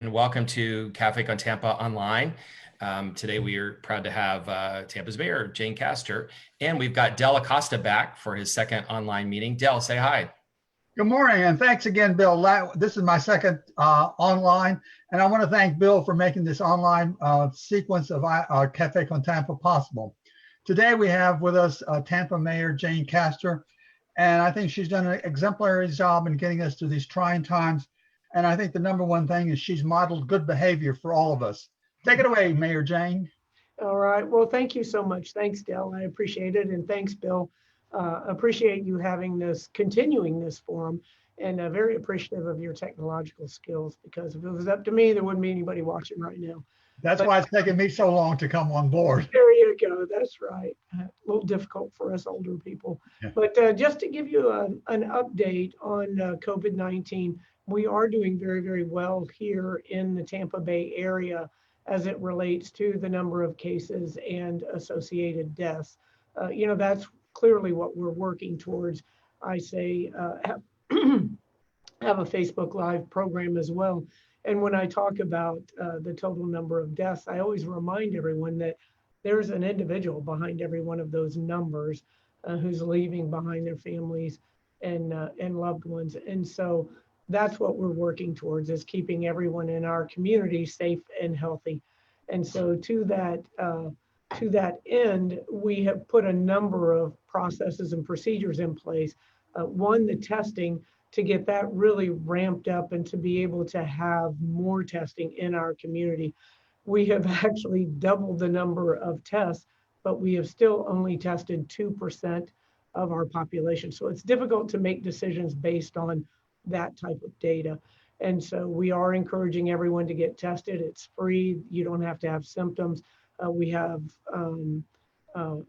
And welcome to Café on Tampa Online. Today we are proud to have Tampa's Mayor Jane Castor, and we've got Del Acosta back for his second online meeting. Del, say hi. Good morning, and thanks again, Bill. This is my second online, and I want to thank Bill for making this online sequence of Cafe con Tampa possible. Today we have with us Tampa Mayor Jane Castor, and I think she's done an exemplary job in getting us through these trying times. And I think the number one thing is she's modeled good behavior for all of us. Take it away, Mayor Jane. All right. Well, thank you so much. Thanks, Del. I appreciate it. And thanks, Bill. Appreciate you continuing this forum, and very appreciative of your technological skills, because if it was up to me, there wouldn't be anybody watching right now. That's why it's taken me so long to come on board. There you go. That's right. A little difficult for us older people. Yeah. But just to give you an update on COVID-19, we are doing very, very well here in the Tampa Bay area as it relates to the number of cases and associated deaths. That's clearly what we're working towards. I say have a Facebook Live program as well. And when I talk about the total number of deaths, I always remind everyone that there's an individual behind every one of those numbers who's leaving behind their families and loved ones. And so that's what we're working towards, is keeping everyone in our community safe and healthy. And so to that end, we have put a number of processes and procedures in place. One, the testing, to get that really ramped up and to be able to have more testing in our community. We have actually doubled the number of tests, but we have still only tested 2% of our population. So it's difficult to make decisions based on that type of data. And so we are encouraging everyone to get tested. It's free. You don't have to have symptoms. We have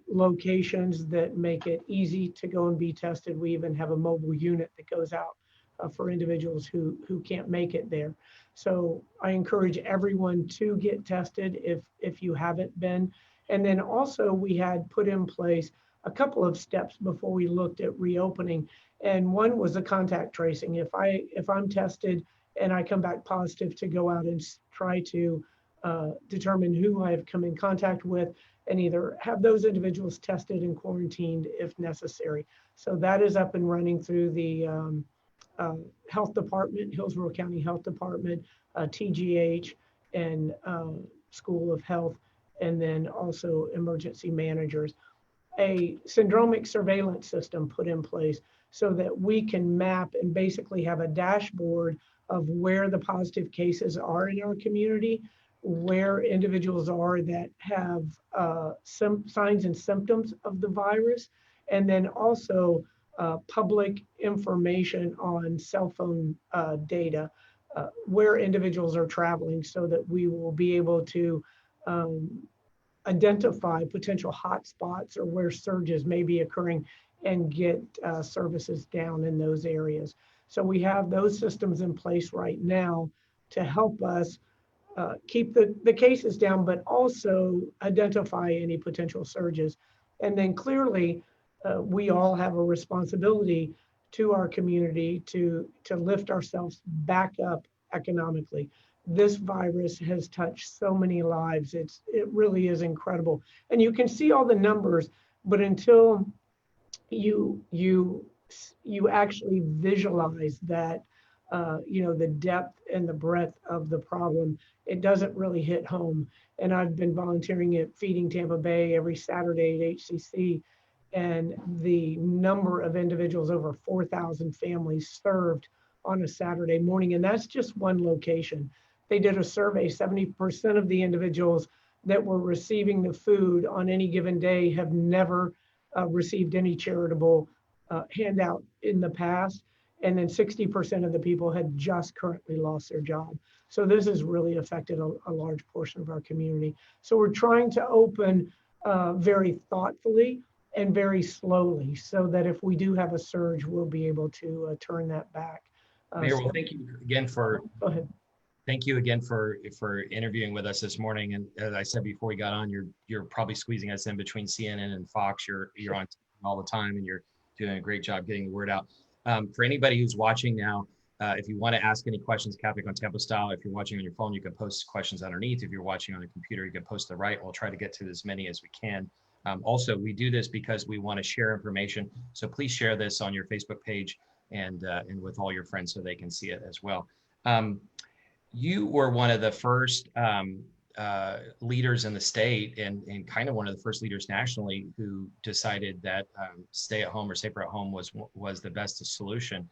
locations that make it easy to go and be tested. We even have a mobile unit that goes out for individuals who can't make it there. So I encourage everyone to get tested if you haven't been. And then also we had put in place a couple of steps before we looked at reopening. And one was the contact tracing. If I'm tested and I come back positive, to go out and try to determine who I've come in contact with, and either have those individuals tested and quarantined if necessary. So that is up and running through the health department, Hillsborough County Health Department, TGH, and School of Health, and then also emergency managers. A syndromic surveillance system put in place so that we can map and basically have a dashboard of where the positive cases are in our community, where individuals are that have some signs and symptoms of the virus, and then also public information on cell phone data, where individuals are traveling, so that we will be able to identify potential hotspots or where surges may be occurring and get services down in those areas. So we have those systems in place right now to help us keep the cases down, but also identify any potential surges. And then clearly, we all have a responsibility to our community to lift ourselves back up economically. This virus has touched so many lives. It really is incredible. And you can see all the numbers, but until you actually visualize that, the depth and the breadth of the problem, it doesn't really hit home. And I've been volunteering at Feeding Tampa Bay every Saturday at HCC, and the number of individuals, over 4,000 families served on a Saturday morning, and that's just one location. They did a survey, 70% of the individuals that were receiving the food on any given day have never received any charitable handout in the past. And then 60% of the people had just currently lost their job. So this has really affected a large portion of our community. So we're trying to open very thoughtfully and very slowly, so that if we do have a surge, we'll be able to turn that back. Mayor, well, thank you again for go ahead. Thank you again for interviewing with us this morning. And as I said before we got on, you're probably squeezing us in between CNN and Fox. You're on all the time, and you're doing a great job getting the word out. For anybody who's watching now, If you want to ask any questions, Catholic on Tampa style, if you're watching on your phone, you can post questions underneath. If you're watching on a computer, you can post the right. We'll try to get to as many as we can. Also, we do this because we want to share information. So please share this on your Facebook page and with all your friends so they can see it as well. You were one of the first leaders in the state and kind of one of the first leaders nationally who decided that stay at home or safer at home was the best solution.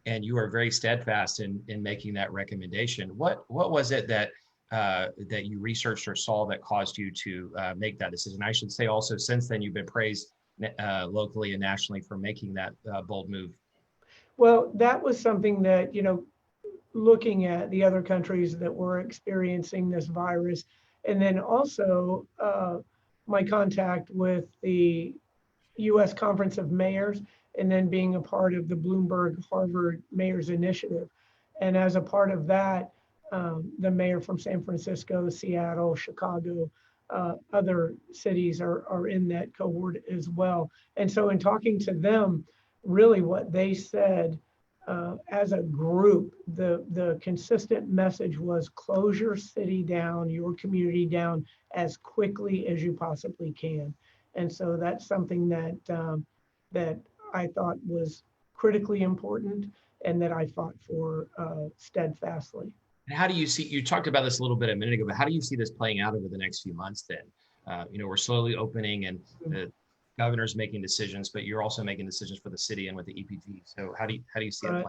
And you are very steadfast in making that recommendation. What was it that that you researched or saw that caused you to make that decision? I should say also, since then, you've been praised locally and nationally for making that bold move. Well, that was something that, looking at the other countries that were experiencing this virus, and then also my contact with the U.S. Conference of Mayors, and then being a part of the Bloomberg Harvard Mayors Initiative. And as a part of that, the mayor from San Francisco, Seattle, Chicago, other cities are in that cohort as well. And so in talking to them, really what they said as a group, the consistent message was close your city down, your community down as quickly as you possibly can. And so that's something that that I thought was critically important and that I fought for steadfastly. And how do you see, you talked about this a little bit a minute ago, but how do you see this playing out over the next few months then? We're slowly opening and the governor's making decisions, but you're also making decisions for the city and with the EPT. So how do you see it playing?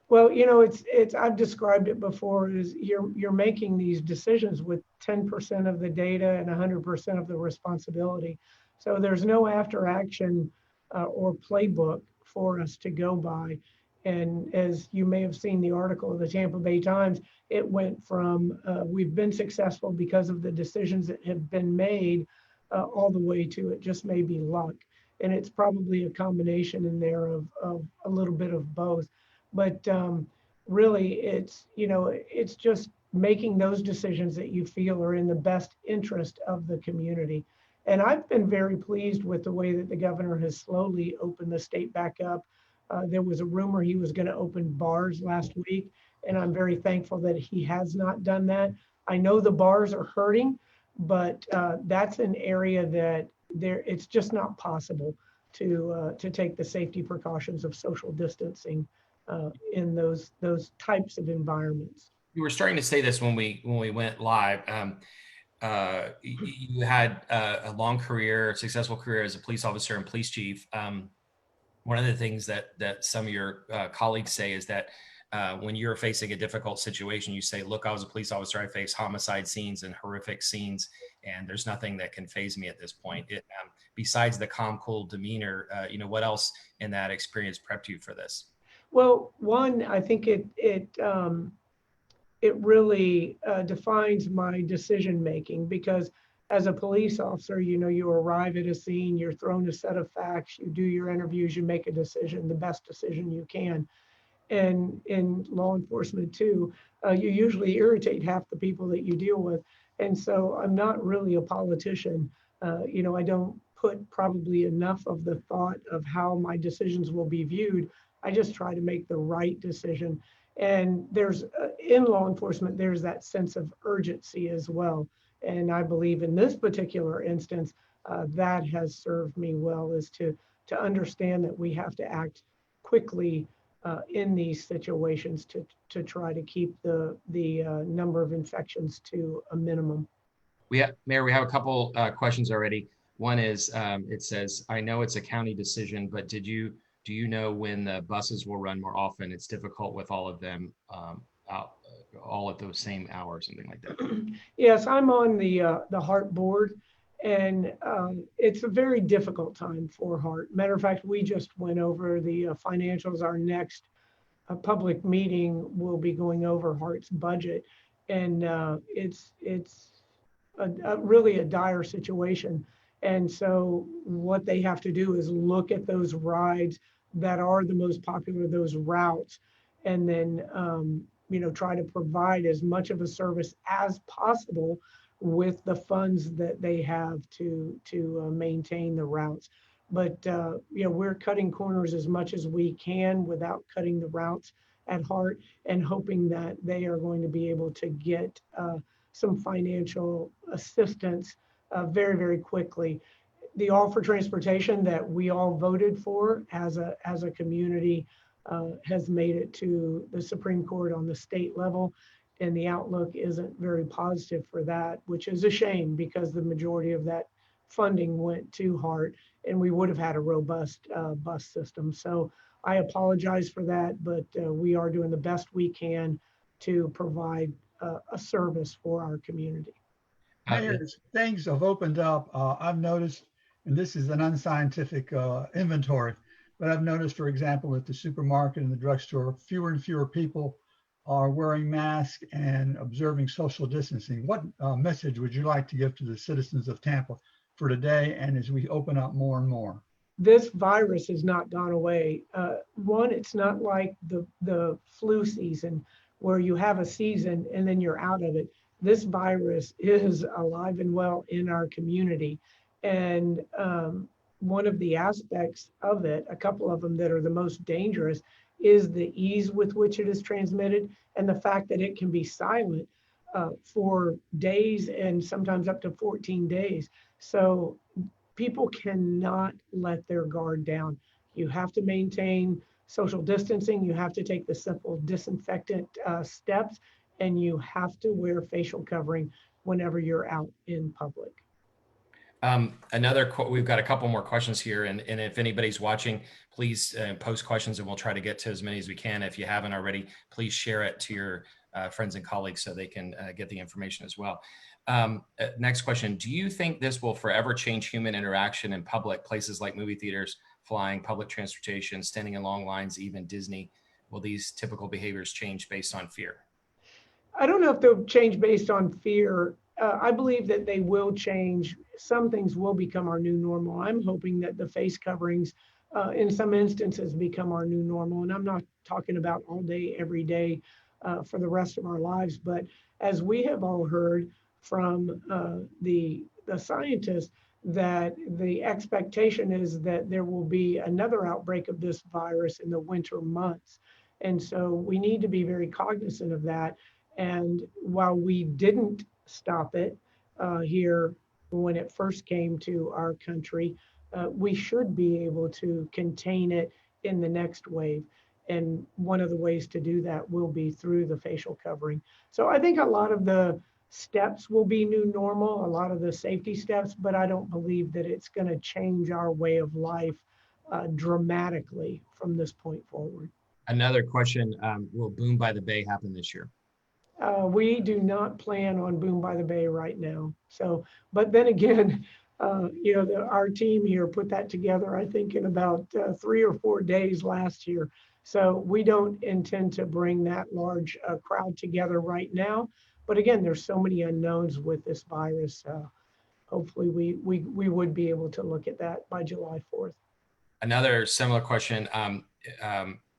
Well, it's I've described it before as you're making these decisions with 10% of the data and 100% of the responsibility. So there's no after action or playbook for us to go by. And as you may have seen the article of the Tampa Bay Times, it went from we've been successful because of the decisions that have been made all the way to it just may be luck. And it's probably a combination in there of a little bit of both. But really, it's just making those decisions that you feel are in the best interest of the community. And I've been very pleased with the way that the governor has slowly opened the state back up. There was a rumor he was going to open bars last week, and I'm very thankful that he has not done that. I know the bars are hurting, but that's an area that it's just not possible to take the safety precautions of social distancing in those types of environments. You were starting to say this when we went live. You had a long career, successful career as a police officer and police chief. One of the things that some of your colleagues say is that when you're facing a difficult situation, you say, look, I was a police officer. I faced homicide scenes and horrific scenes, and there's nothing that can faze me at this point. Besides the calm, cool demeanor, what else in that experience prepped you for this? Well, one, I think it really defines my decision making, because as a police officer, you arrive at a scene, you're thrown a set of facts, you do your interviews, you make a decision, the best decision you can. And in law enforcement too, you usually irritate half the people that you deal with. And so I'm not really a politician. I don't put probably enough of the thought of how my decisions will be viewed. I just try to make the right decision. And there's in law enforcement, there's that sense of urgency as well. And I believe in this particular instance, that has served me well, is to understand that we have to act quickly in these situations to try to keep the number of infections to a minimum. Mayor, we have a couple questions already. One is, it says, I know it's a county decision, but do you know when the buses will run more often? It's difficult with all of them out all at those same hours, something like that. Yes, I'm on the HART board, and it's a very difficult time for HART. Matter of fact, we just went over the financials. Our next public meeting will be going over HART's budget, and it's really a dire situation. And so what they have to do is look at those rides that are the most popular, those routes, and then try to provide as much of a service as possible with the funds that they have to maintain the routes. But we're cutting corners as much as we can without cutting the routes. at heart, and hoping that they are going to be able to get some financial assistance very, very quickly. The All for Transportation that we all voted for as a community has made it to the Supreme Court on the state level, and the outlook isn't very positive for that, which is a shame because the majority of that funding went to HART, and we would have had a robust bus system. So I apologize for that, but we are doing the best we can to provide a service for our community. Mayor, as things have opened up, I've noticed, and this is an unscientific inventory, but I've noticed, for example, at the supermarket and the drugstore, fewer and fewer people are wearing masks and observing social distancing. What message would you like to give to the citizens of Tampa for today and as we open up more and more? This virus has not gone away. One, it's not like the flu season where you have a season and then you're out of it. This virus is alive and well in our community. And one of the aspects of it, a couple of them that are the most dangerous, is the ease with which it is transmitted and the fact that it can be silent for days and sometimes up to 14 days. So people cannot let their guard down. You have to maintain social distancing. You have to take the simple disinfectant steps, and you have to wear facial covering whenever you're out in public. We've got a couple more questions here, and if anybody's watching, please post questions and we'll try to get to as many as we can. If you haven't already, please share it to your friends and colleagues so they can get the information as well. Next question. Do you think this will forever change human interaction in public places like movie theaters, flying, public transportation, standing in long lines, even Disney? Will these typical behaviors change based on fear? I don't know if they'll change based on fear. I believe that they will change. Some things will become our new normal. I'm hoping that the face coverings in some instances become our new normal. And I'm not talking about all day, every day for the rest of our lives. But as we have all heard from the scientists, that the expectation is that there will be another outbreak of this virus in the winter months. And so we need to be very cognizant of that. And while we didn't stop it here when it first came to our country, we should be able to contain it in the next wave. And one of the ways to do that will be through the facial covering. So I think a lot of the steps will be new normal, a lot of the safety steps, but I don't believe that it's going to change our way of life dramatically from this point forward. Another question, will Boom by the Bay happen this year? We do not plan on Boom by the Bay right now. So, but then again, our team here put that together, I think, in about 3 or 4 days last year. So we don't intend to bring that large crowd together right now. But again, there's so many unknowns with this virus. Hopefully we would be able to look at that by July 4th. Another similar question.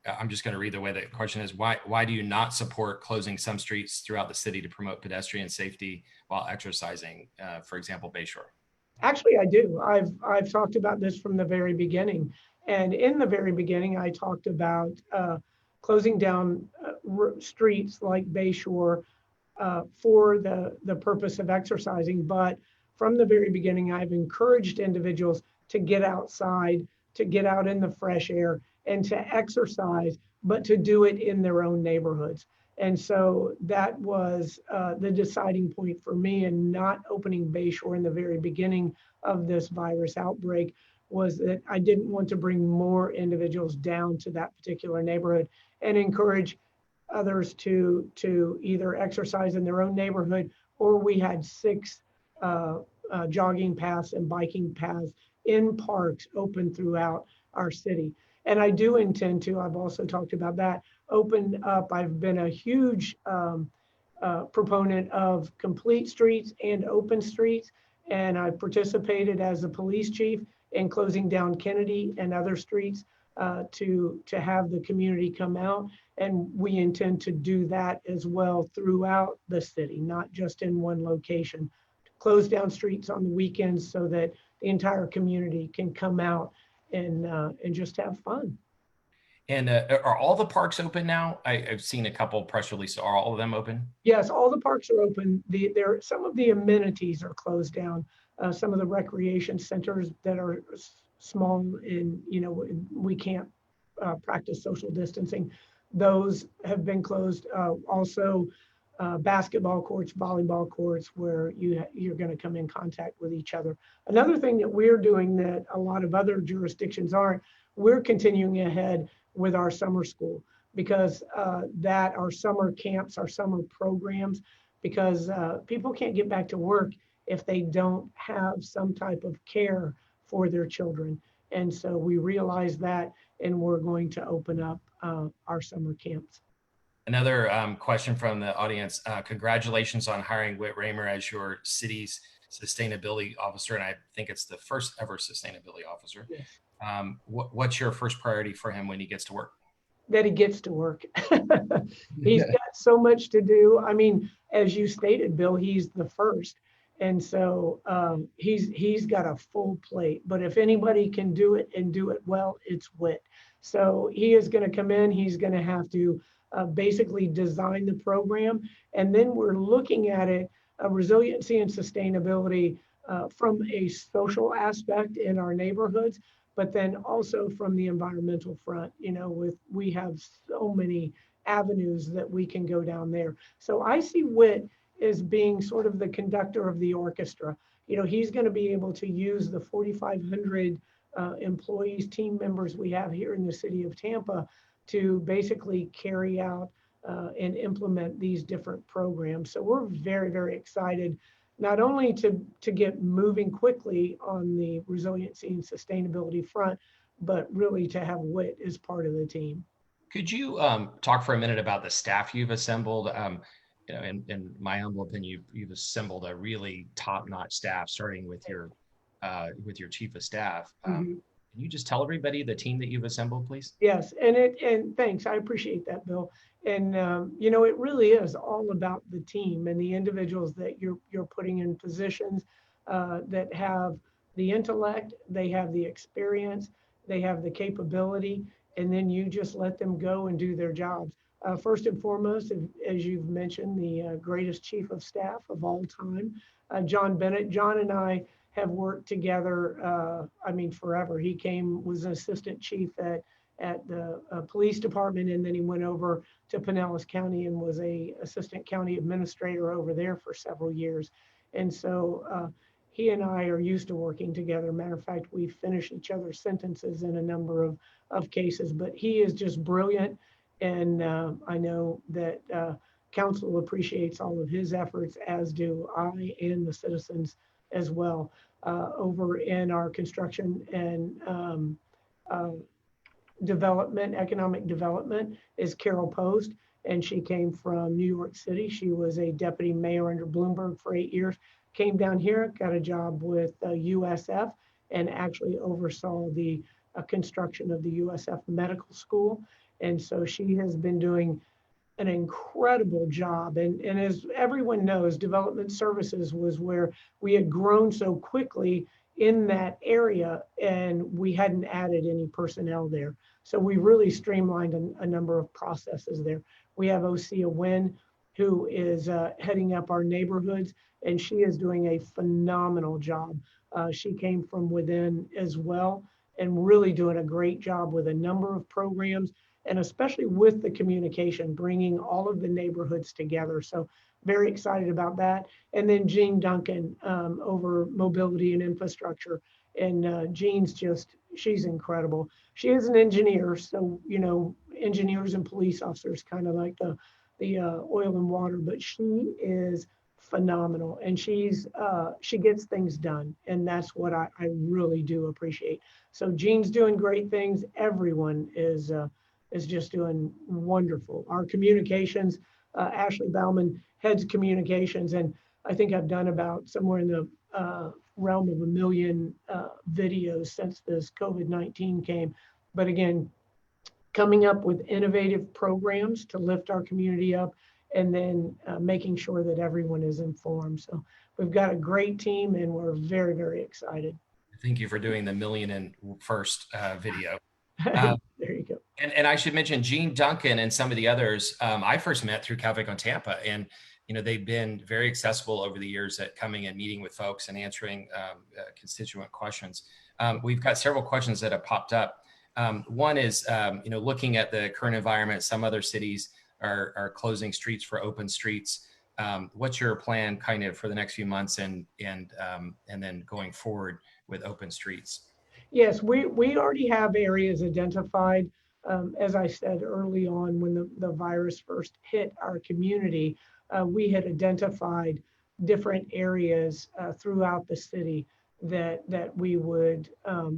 I'm just going to read the way the question is. Why do you not support closing some streets throughout the city to promote pedestrian safety while exercising, for example, Bayshore? Actually, I do. I've talked about this from the very beginning. And in the very beginning, I talked about closing down streets like Bayshore for the purpose of exercising. But from the very beginning, I've encouraged individuals to get outside, to get out in the fresh air, and to exercise, but to do it in their own neighborhoods. And so that was the deciding point for me in not opening Bayshore in the very beginning of this virus outbreak, was that I didn't want to bring more individuals down to that particular neighborhood and encourage others to either exercise in their own neighborhood, or we had 6 jogging paths and biking paths in parks open throughout our city. And I do intend to, I've also talked about that, open up. I've been a huge proponent of complete streets and open streets. And I participated as a police chief in closing down Kennedy and other streets to have the community come out. And we intend to do that as well throughout the city, not just in one location. Close down streets on the weekends so that the entire community can come out and just have fun. And are all the parks open now? I've seen a couple press releases. Are all of them open? Yes, all the parks are open. Some of the amenities are closed down. Some of the recreation centers that are small and, we can't practice social distancing. Those have been closed. Also, basketball courts, volleyball courts, where you're going to come in contact with each other. Another thing that we're doing that a lot of other jurisdictions aren't, we're continuing ahead with our summer school, because that our summer camps, our summer programs, because people can't get back to work if they don't have some type of care for their children. And so we realize that, and we're going to open up our summer camps. Another question from the audience. Congratulations on hiring Whit Raymer as your city's sustainability officer. And I think it's the first ever sustainability officer. Yes. What's your first priority for him when he gets to work? That he gets to work. He's got so much to do. I mean, as you stated, Bill, he's the first. And so he's got a full plate. But if anybody can do it and do it well, it's Whit. So he is going to come in. He's going to have to basically design the program. And then we're looking at it, resiliency and sustainability from a social aspect in our neighborhoods, but then also from the environmental front. We have so many avenues that we can go down there. So I see Whit as being sort of the conductor of the orchestra. He's going to be able to use the 4,500 employees, team members we have here in the city of Tampa to basically carry out and implement these different programs. So we're very, very excited, not only to get moving quickly on the resiliency and sustainability front, but really to have Whit as part of the team. Could you talk for a minute about the staff you've assembled? In my humble opinion, you've assembled a really top-notch staff, starting with your chief of staff. Can you just tell everybody the team that you've assembled, please? Yes, and thanks. I appreciate that, Bill. And it really is all about the team and the individuals that you're putting in positions that have the intellect, they have the experience, they have the capability, and then you just let them go and do their jobs. First and foremost, as you've mentioned, the greatest chief of staff of all time, John Bennett. John and I have worked together, forever. He was an assistant chief at the police department, and then he went over to Pinellas County and was a assistant county administrator over there for several years. And so he and I are used to working together. Matter of fact, we finish each other's sentences in a number of cases, but he is just brilliant. And I know that council appreciates all of his efforts, as do I and the citizens as well. Over in our construction and economic development is Carol Post, and she came from New York City. She was a deputy mayor under Bloomberg for 8 years, came down here, got a job with USF, and actually oversaw the construction of the USF Medical School. And so she has been doing an incredible job. And as everyone knows, development services was where we had grown so quickly in that area, and we hadn't added any personnel there. So we really streamlined a number of processes there. We have Osea Wynn, who is heading up our neighborhoods, and she is doing a phenomenal job. She came from within as well, and really doing a great job with a number of programs, and especially with the communication, bringing all of the neighborhoods together. So very excited about that. And then Jean Duncan over mobility and infrastructure. And Jean's she's incredible. She is an engineer. So, engineers and police officers, kind of like the oil and water, but she is phenomenal. And she gets things done. And that's what I really do appreciate. So Jean's doing great things. Everyone is just doing wonderful. Our communications, Ashley Bauman heads communications, and I think I've done about somewhere in the realm of 1 million videos since this COVID-19 came. But again, coming up with innovative programs to lift our community up, and then making sure that everyone is informed. So we've got a great team, and we're very, very excited. Thank you for doing the 1,000,001st video. There you go. And I should mention Gene Duncan and some of the others. I first met through Café con Tampa, and they've been very accessible over the years at coming and meeting with folks and answering constituent questions. We've got several questions that have popped up. One is, looking at the current environment. Some other cities are closing streets for open streets. What's your plan, kind of, for the next few months and then going forward with open streets? Yes, we already have areas identified. As I said early on, when the virus first hit our community, we had identified different areas throughout the city that we would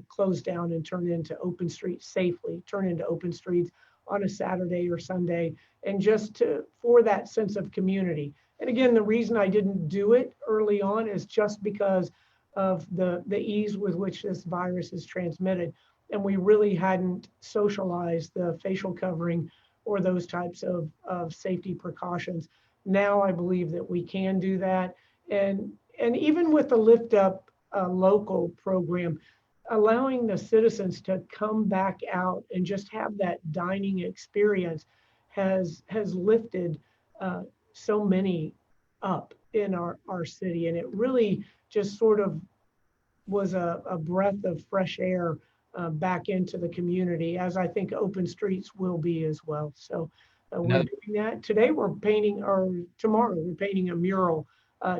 close down and turn into open streets safely, turn into open streets on a Saturday or Sunday, and just for that sense of community. And again, the reason I didn't do it early on is just because of the ease with which this virus is transmitted. And we really hadn't socialized the facial covering or those types of safety precautions. Now I believe that we can do that. And even with the Lift Up local program, allowing the citizens to come back out and just have that dining experience has lifted so many up in our city. And it really just sort of was a breath of fresh air back into the community, as I think open streets will be as well. So we're doing that. Today we're painting, or tomorrow we're painting a mural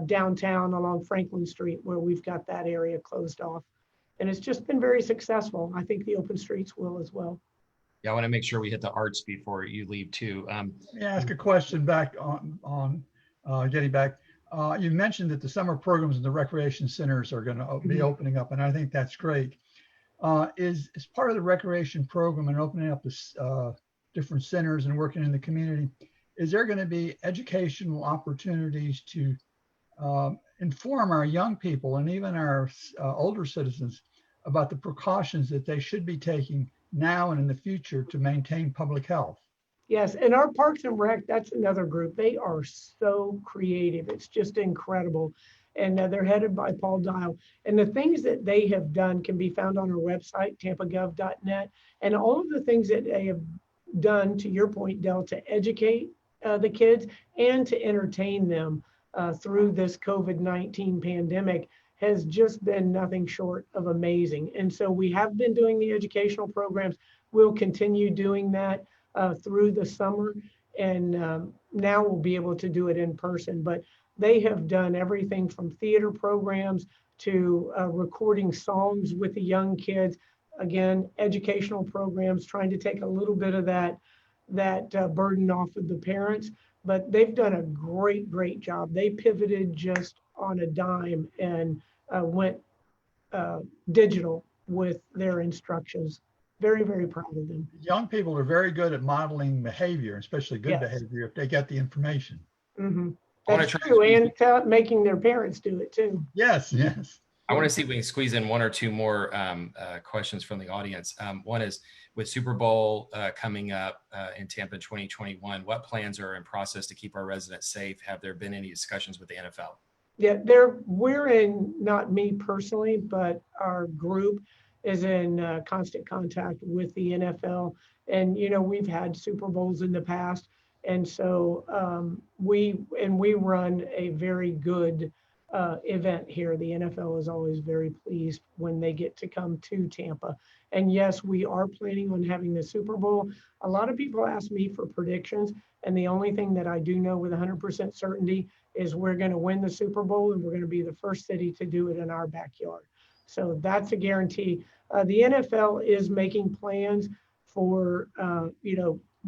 downtown along Franklin Street, where we've got that area closed off. And it's just been very successful. I think the open streets will as well. Yeah, I want to make sure we hit the arts before you leave too. Let me ask a question back on getting back. You mentioned that the summer programs in the recreation centers are going to be opening up, and I think that's great. Is part of the recreation program and opening up this different centers and working in the community, is there going to be educational opportunities to inform our young people and even our older citizens about the precautions that they should be taking now and in the future to maintain public health? Yes, and our Parks and Rec, that's another group. They are so creative. It's just incredible. And they're headed by Paul Dial. And the things that they have done can be found on our website, tampagov.net. And all of the things that they have done, to your point, Del, to educate the kids and to entertain them through this COVID-19 pandemic has just been nothing short of amazing. And so we have been doing the educational programs. We'll continue doing that through the summer, and now we'll be able to do it in person. But they have done everything from theater programs to recording songs with the young kids. Again, educational programs, trying to take a little bit of that burden off of the parents. But they've done a great job. They pivoted just on a dime and went digital with their instructions. Very proud of them. Young people are very good at modeling behavior, especially good behavior, if they get the information. Mm-hmm. That's true, and making their parents do it too. Yes. I want to see if we can squeeze in one or two more questions from the audience. One is, with Super Bowl coming up in Tampa in 2021, what plans are in process to keep our residents safe? Have there been any discussions with the NFL? Yeah, we're in, not me personally, but our group is in constant contact with the NFL. And, we've had Super Bowls in the past. And so we run a very good event here. The NFL is always very pleased when they get to come to Tampa. And yes, we are planning on having the Super Bowl. A lot of people ask me for predictions, and the only thing that I do know with 100% certainty is we're going to win the Super Bowl, and we're going to be the first city to do it in our backyard. So that's a guarantee. The NFL is making plans for,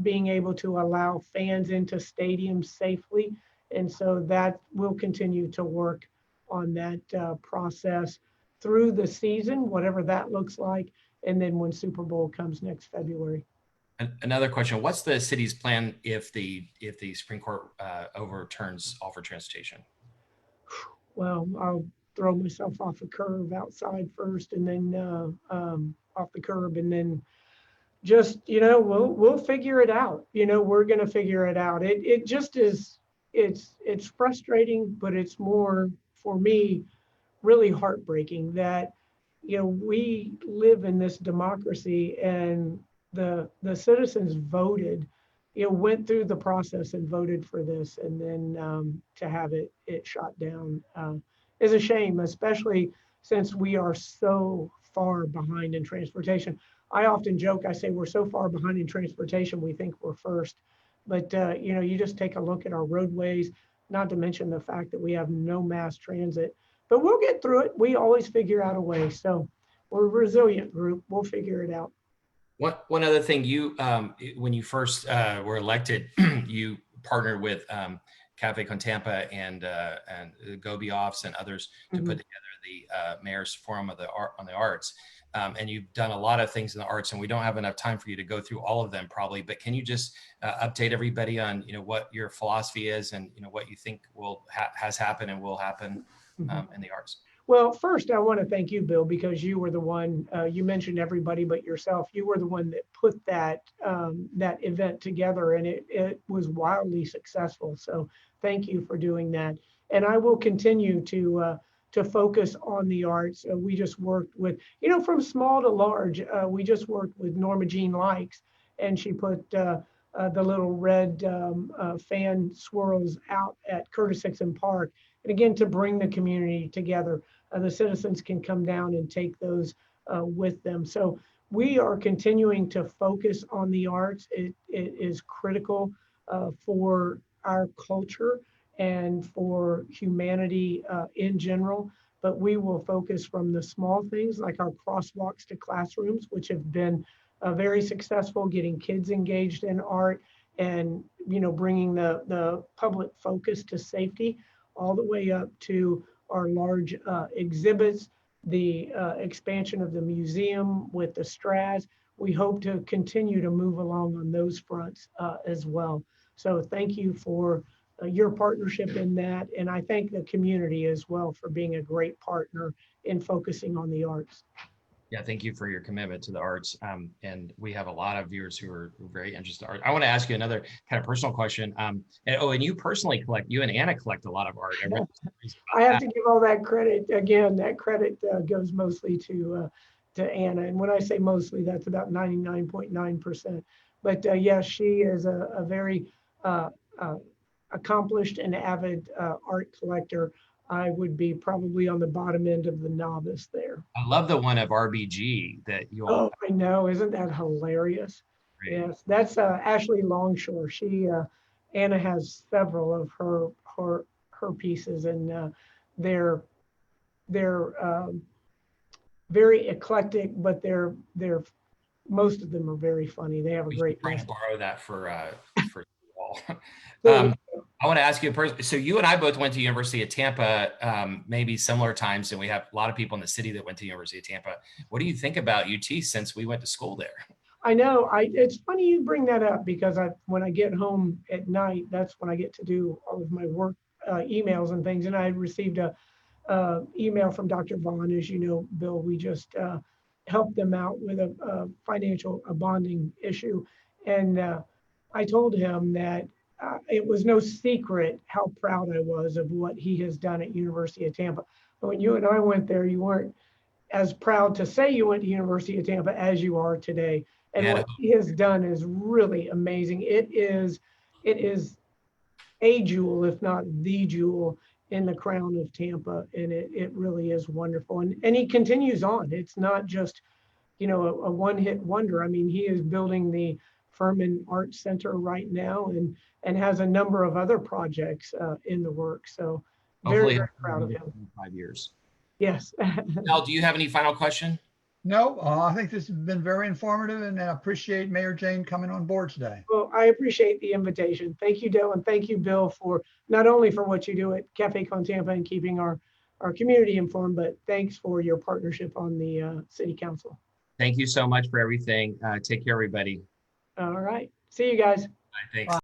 being able to allow fans into stadiums safely. And so that will continue to work on that process through the season, whatever that looks like. And then when Super Bowl comes next February. Another question: what's the city's plan if the Supreme Court overturns offer transportation? Well, I'll throw myself off a curb outside first, and then off the curb, and then just we'll figure it out. We're going to figure it out. It just is. It's frustrating, but it's more, for me, really heartbreaking that we live in this democracy, and the citizens voted, went through the process and voted for this, and then to have it shot down is a shame, especially since we are so far behind in transportation. I often joke, I say we're so far behind in transportation, we think we're first. But you just take a look at our roadways, not to mention the fact that we have no mass transit. But we'll get through it. We always figure out a way. So we're a resilient group. We'll figure it out. One other thing, you when you first were elected, you partnered with Café con Tampa and Gobi Offs and others to put together the Mayor's Forum of the on the Arts. And you've done a lot of things in the arts, and we don't have enough time for you to go through all of them probably, but can you just update everybody on, what your philosophy is and, what you think has happened and will happen in the arts? Well, first, I want to thank you, Bill, because you were the one, you mentioned everybody but yourself. You were the one that put that event together, and it was wildly successful. So thank you for doing that. And I will continue to focus on the arts. We just worked with, from small to large, we just worked with Norma Jean Likes, and she put the little red fan swirls out at Curtis Hickson Park. And again, to bring the community together, the citizens can come down and take those with them. So we are continuing to focus on the arts. It is critical for our culture and for humanity in general, but we will focus from the small things like our crosswalks to classrooms, which have been very successful, getting kids engaged in art and, bringing the public focus to safety, all the way up to our large exhibits, the expansion of the museum with the Straz. We hope to continue to move along on those fronts as well. So thank you for your partnership in that. And I thank the community as well for being a great partner in focusing on the arts. Yeah, thank you for your commitment to the arts. And we have a lot of viewers who are very interested in art. I want to ask you another kind of personal question. And you personally you and Anna collect a lot of art. I have to give all that credit. Again, that credit goes mostly to Anna. And when I say mostly, that's about 99.9%. But yes, she is a very accomplished and avid art collector. I would be probably on the bottom end of the novice there. I love the one of RBG that you all. Oh, I know. Isn't that hilarious? Great. Yes, that's Ashley Longshore. Anna has several of her pieces, and they're very eclectic, but they're most of them are very funny. They have a great. Trying to borrow that for all. I want to ask you a person. So you and I both went to University of Tampa, maybe similar times, and we have a lot of people in the city that went to University of Tampa. What do you think about UT since we went to school there? I know. It's funny you bring that up because when I get home at night, that's when I get to do all of my work emails and things. And I received a email from Dr. Vaughn. As you know, Bill, we just helped them out with a bonding issue. And I told him that it was no secret how proud I was of what he has done at University of Tampa. But when you and I went there, you weren't as proud to say you went to University of Tampa as you are today. And what he has done is really amazing. It is a jewel, if not the jewel, in the crown of Tampa. And it really is wonderful. And he continues on. It's not just, a one-hit wonder. I mean, he is building the Furman Art Center right now and has a number of other projects in the works. So very, very proud of him. 5 years. Yes. Mel, do you have any final question? No, I think this has been very informative, and I appreciate Mayor Jane coming on board today. Well, I appreciate the invitation. Thank you, Dale, and thank you, Bill, for not only for what you do at Café con Tampa and keeping our community informed, but thanks for your partnership on the City Council. Thank you so much for everything. Take care, everybody. All right. See you guys. Bye, thanks.